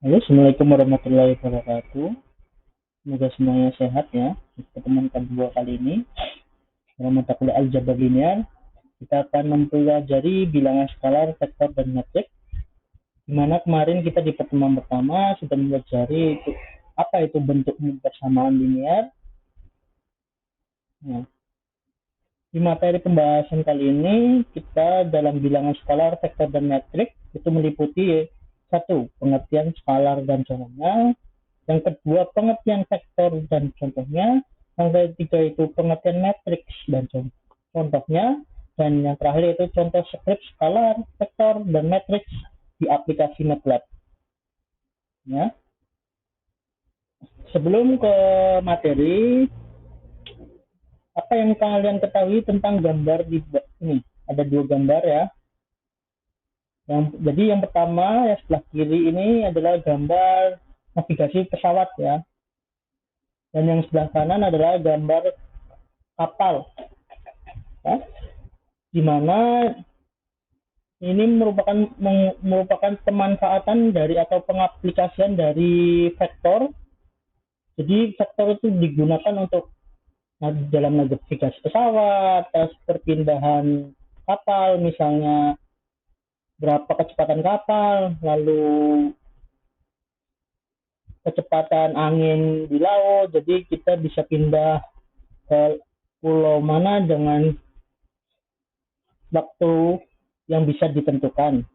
Halo, Assalamualaikum warahmatullahi wabarakatuh. Semoga semuanya sehat ya. Pertemuan kedua kali ini dalam mata kuliah aljabar linear, kita akan mempelajari bilangan skalar, vektor, dan metrik. Di mana kemarin kita di pertemuan pertama sudah mempelajari apa itu bentuk persamaan linear. Nah, di materi pembahasan kali ini kita dalam bilangan skalar, vektor, dan metrik itu meliputi satu, pengertian skalar dan contohnya. Yang kedua, pengertian vektor dan contohnya. Yang ketiga itu pengertian matriks dan contohnya. Dan yang terakhir itu contoh skrip skalar, vektor, dan matriks di aplikasi MATLAB. Ya. Sebelum ke materi, apa yang kalian ketahui tentang gambar di ini? Ada dua gambar ya. Jadi yang pertama ya sebelah kiri ini adalah gambar navigasi pesawat ya. Dan yang sebelah kanan adalah gambar kapal. Ya. Di mana ini merupakan pemanfaatan dari atau pengaplikasian dari vektor. Jadi vektor itu digunakan untuk dalam navigasi pesawat, perpindahan kapal, misalnya berapa kecepatan kapal, lalu kecepatan angin di laut. Jadi kita bisa pindah ke pulau mana dengan waktu yang bisa ditentukan.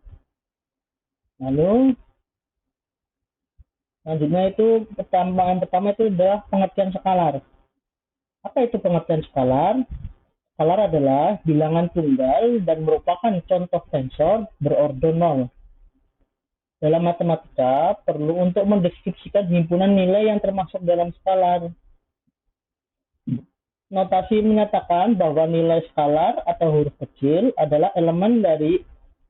Lalu selanjutnya itu yang pertama itu adalah pengertian skalar. Apa itu pengertian skalar? Skalar adalah bilangan tunggal dan merupakan contoh tensor berordo 0. Dalam matematika, perlu untuk mendeskripsikan himpunan nilai yang termasuk dalam skalar. Notasi menyatakan bahwa nilai skalar atau huruf kecil adalah elemen dari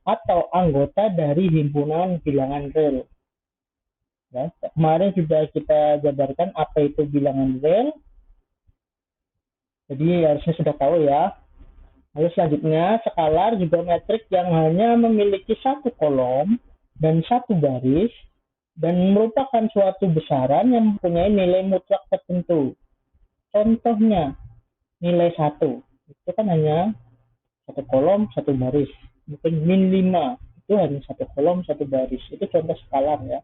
atau anggota dari himpunan bilangan real. Ya, kemarin sudah kita jabarkan apa itu bilangan real. Jadi harusnya sudah tahu ya. Lalu selanjutnya, skalar juga metrik yang hanya memiliki satu kolom dan satu baris dan merupakan suatu besaran yang mempunyai nilai mutlak tertentu. Contohnya, nilai 1 itu kan hanya satu kolom, satu baris. Mungkin min 5 itu hanya satu kolom, satu baris. Itu contoh skalar ya.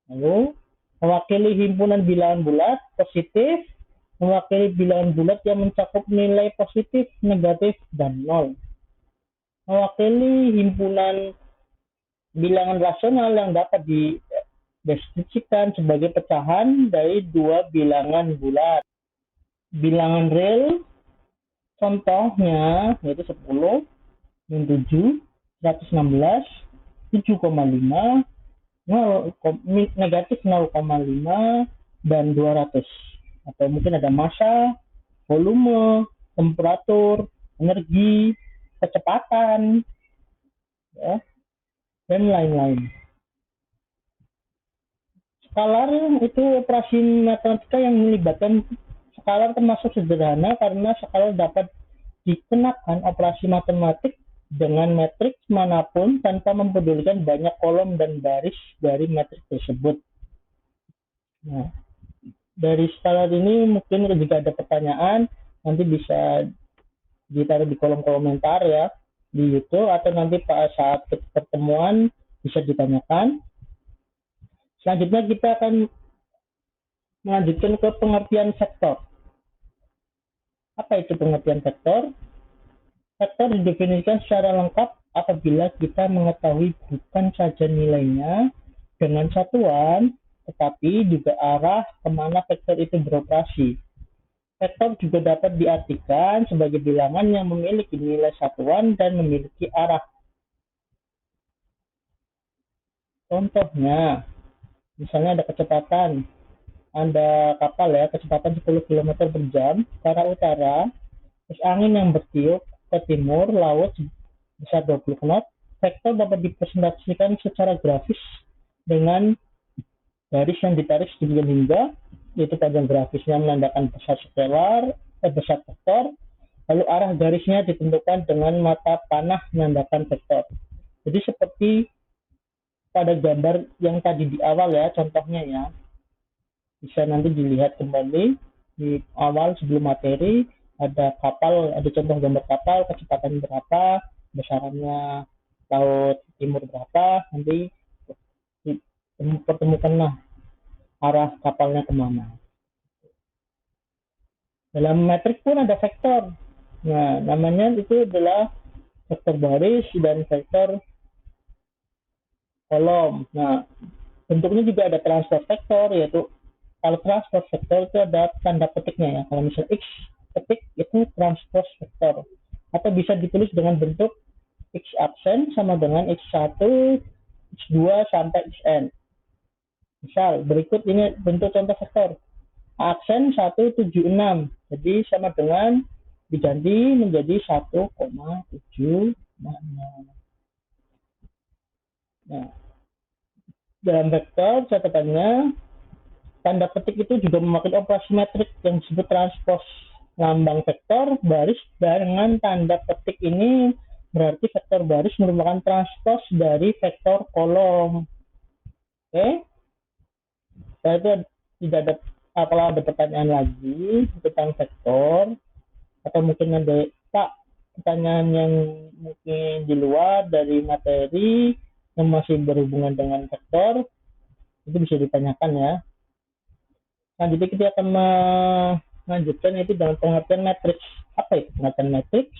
Lalu, mewakili himpunan bilangan bulat, positif, mewakili bilangan bulat yang mencakup nilai positif, negatif, dan nol. Mewakili himpunan bilangan rasional yang dapat dideskripsikan sebagai pecahan dari dua bilangan bulat. Bilangan real contohnya yaitu 10, 7, 116, 7,5, 0, negatif 0,5, dan 200. Atau mungkin ada massa, volume, temperatur, energi, kecepatan, ya, dan lain-lain. Skalar itu operasi matematika yang melibatkan skalar termasuk sederhana karena skalar dapat dikenakan operasi matematik dengan matriks manapun tanpa mempedulikan banyak kolom dan baris dari matriks tersebut. Nah, dari skalar ini mungkin jika ada pertanyaan nanti bisa ditaruh di kolom komentar ya di YouTube atau nanti saat pertemuan bisa ditanyakan. Selanjutnya kita akan melanjutkan ke pengertian vektor. Apa itu pengertian vektor? Vektor didefinisikan secara lengkap apabila kita mengetahui bukan saja nilainya dengan satuan, tetapi juga arah kemana vektor itu beroperasi. Vektor juga dapat diartikan sebagai bilangan yang memiliki nilai satuan dan memiliki arah. Contohnya, misalnya ada kecepatan, ada kapal ya, kecepatan 10 km per jam ke arah utara, terus angin yang bertiup ke timur laut besar 20 knot. Vektor dapat dipresentasikan secara grafis dengan garis yang ditarik sedemikian hingga, yaitu panjang grafisnya menandakan besar scalar, besar vektor, lalu arah garisnya ditentukan dengan mata panah menandakan vektor. Jadi seperti pada gambar yang tadi di awal ya, contohnya ya. Bisa nanti dilihat kembali di awal sebelum materi, ada kapal, ada contoh gambar kapal, kecepatan berapa, besarannya laut timur berapa, nanti pertemukanlah arah kapalnya kemana. Dalam metrik pun ada vektor. Nah, namanya itu adalah vektor baris dan vektor kolom. Nah, bentuknya juga ada transport vektor, yaitu kalau transport vektor itu ada tanda petiknya ya. Kalau misalnya X petik itu transport vektor. Atau bisa ditulis dengan bentuk X absen sama dengan X1, X2 sampai Xn. Misal berikut ini bentuk contoh vektor. Aksen 176. Jadi sama dengan diganti menjadi 1,7. Nah, dalam vektor catatannya tanda petik itu juga memakai operasi metrik yang disebut transpose. Lambang vektor baris dengan tanda petik ini berarti vektor baris merupakan transpose dari vektor kolom. Oke, setelah itu tidak ada, kalau ada pertanyaan lagi tentang vektor atau mungkin ada Pak pertanyaan yang mungkin di luar dari materi yang masih berhubungan dengan vektor, itu bisa ditanyakan ya. Selanjutnya kita akan melanjutkan itu dengan pengertian matriks. Apa itu pengertian matriks?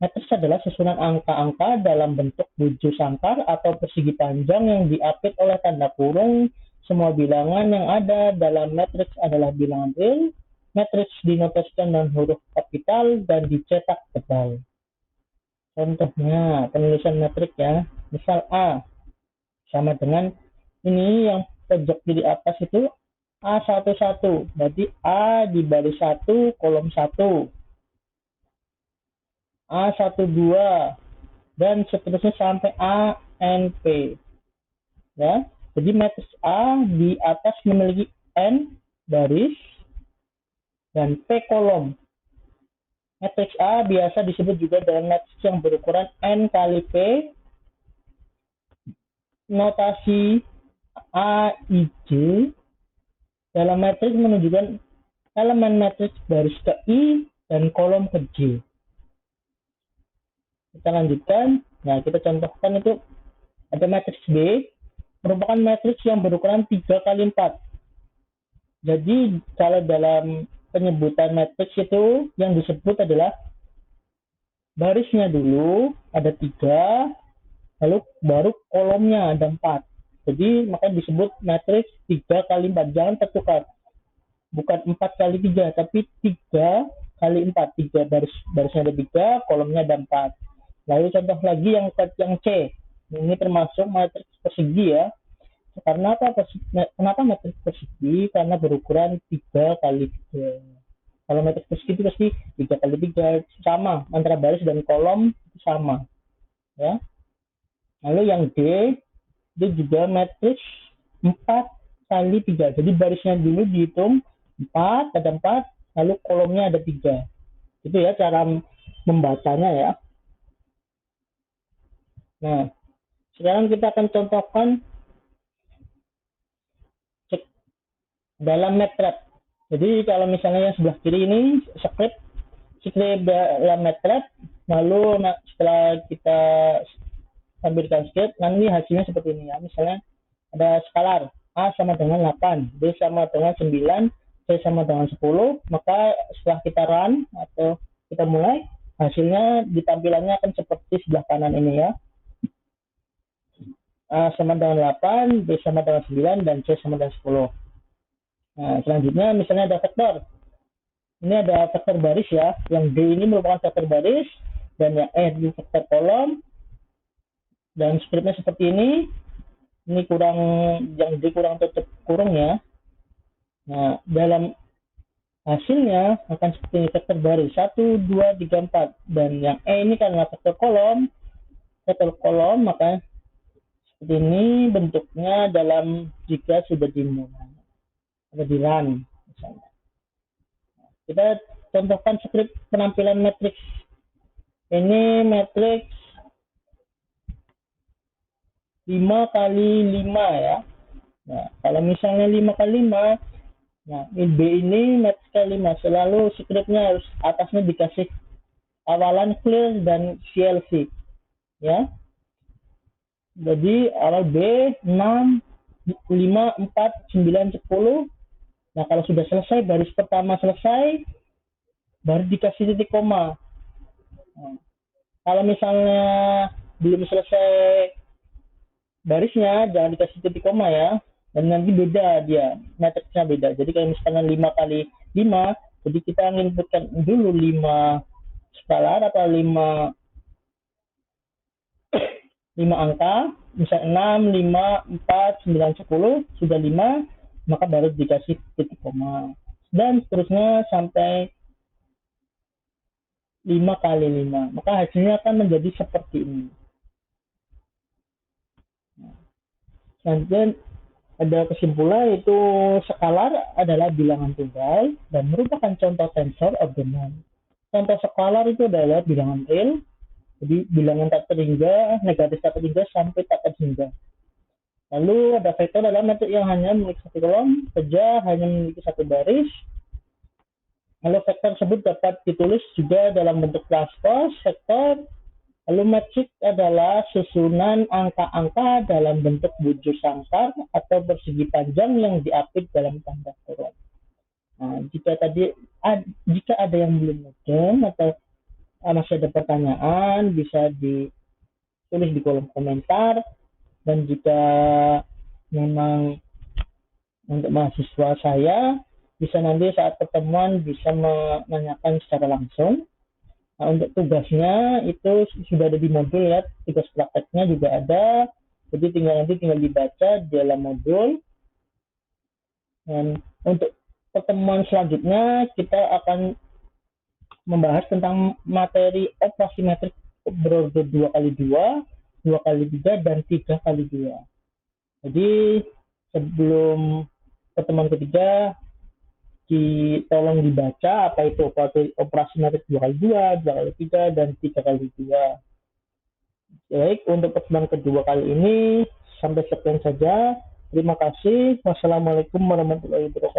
Matriks adalah susunan angka-angka dalam bentuk buju sangkar atau persegi panjang yang diapit oleh tanda kurung. Semua bilangan yang ada dalam matriks adalah bilangan real. Matriks dinotasikan dengan huruf kapital dan dicetak tebal. Contohnya penulisan matrik ya. Misal A sama dengan ini yang pojok kiri atas itu A11, berarti A di baris 1 kolom 1, A12 dan seterusnya sampai ANP ya. Jadi matriks A di atas memiliki N baris dan P kolom. Matriks A biasa disebut juga dengan matriks yang berukuran N kali P. Notasi AIJ dalam matriks menunjukkan elemen matriks baris ke I dan kolom ke J. Kita lanjutkan. Nah, kita contohkan itu ada matriks B, merupakan matriks yang berukuran 3 kali 4. Jadi, kalau dalam penyebutan matriks itu yang disebut adalah barisnya dulu ada 3, lalu baru kolomnya ada 4. Jadi, makanya disebut matriks 3 kali 4. Jangan tertukar. Bukan 4 kali 3, tapi 3 kali 4. 3 barisnya ada 3, kolomnya ada 4. Lalu contoh lagi yang C. Ini termasuk matriks persegi ya. Karena apa? Kenapa matriks persegi? Karena berukuran 3 kali 3. Kalau matriks persegi itu pasti 3 kali 3 sama, antara baris dan kolom sama. Ya. Lalu yang D, itu juga matriks 4 kali 3. Jadi barisnya dulu dihitung 4, ada 4, lalu kolomnya ada 3. Itu ya cara membacanya ya. Nah, sekarang kita akan contohkan dalam MATLAB. Jadi kalau misalnya yang sebelah kiri ini script dalam MATLAB, lalu setelah kita tampilkan script, nanti hasilnya seperti ini ya. Misalnya ada skalar A sama dengan 8, B sama dengan 9, C sama dengan 10, maka setelah kita run atau kita mulai, hasilnya di tampilannya akan seperti sebelah kanan ini ya. A sama dengan 8, B sama dengan 9, dan C sama dengan 10. Nah, selanjutnya misalnya ada vektor. Ini ada vektor baris ya. Yang D ini merupakan vektor baris, dan yang E itu vektor kolom. Dan scriptnya seperti ini. Ini kurang, yang D kurang tutup kurung ya. Nah, dalam hasilnya akan seperti ini, vektor baris 1, 2, 3, 4. Dan yang E ini karena vektor kolom, maka seperti ini bentuknya dalam jika sudah dimulai atau di run misalnya. Kita contohkan script penampilan matriks. Ini matriks 5 kali 5 ya. Nah, kalau misalnya 5 kali 5, nah B ini matriks kali 5, selalu scriptnya harus atasnya dikasih awalan clear dan CLC ya. Jadi awal B 6, 5, 4, 9, 10. Nah kalau sudah selesai, baris pertama selesai, baru dikasih titik koma. Nah, kalau misalnya belum selesai barisnya, jangan dikasih titik koma ya. Dan nanti beda dia, matriksnya beda. Jadi kalau misalnya 5 kali 5, jadi kita inputkan dulu 5 skalar atau 5 angka, misalnya 6, 5, 4, 9, 10, sudah 5, maka baru dikasih titik koma. Dan seterusnya sampai 5 kali 5. Maka hasilnya akan menjadi seperti ini. Selanjutnya ada kesimpulan, itu skalar adalah bilangan tunggal dan merupakan contoh tensor ordenan. Contoh skalar itu adalah bilangan real, jadi bilangan tak terhingga, negatif tak terhingga sampai tak terhingga. Lalu ada vektor adalah metrik yang hanya memiliki satu kolom, saja hanya memiliki satu baris. Lalu vektor tersebut dapat ditulis juga dalam bentuk transpose vektor. Lalu metrik adalah susunan angka-angka dalam bentuk bujur sangkar atau persegi panjang yang diapit dalam tanda kurung. Nah, jika ada yang belum mudeng atau masih ada pertanyaan, bisa ditulis di kolom komentar. Dan jika memang untuk mahasiswa saya, bisa nanti saat pertemuan bisa menanyakan secara langsung. Nah, untuk tugasnya itu sudah ada di modul ya, tugas prakteknya juga ada, jadi tinggal dibaca di dalam modul. Dan untuk pertemuan selanjutnya kita akan membahas tentang materi operasi metrik berorder 2x2, 2x3, dan 3x2. Jadi sebelum pertemuan ketiga, tolong dibaca apa itu operasi metrik 2x2, 2x3, dan 3x2. Baik, untuk pertemuan kedua kali ini sampai sekian saja. Terima kasih. Wassalamualaikum warahmatullahi wabarakatuh.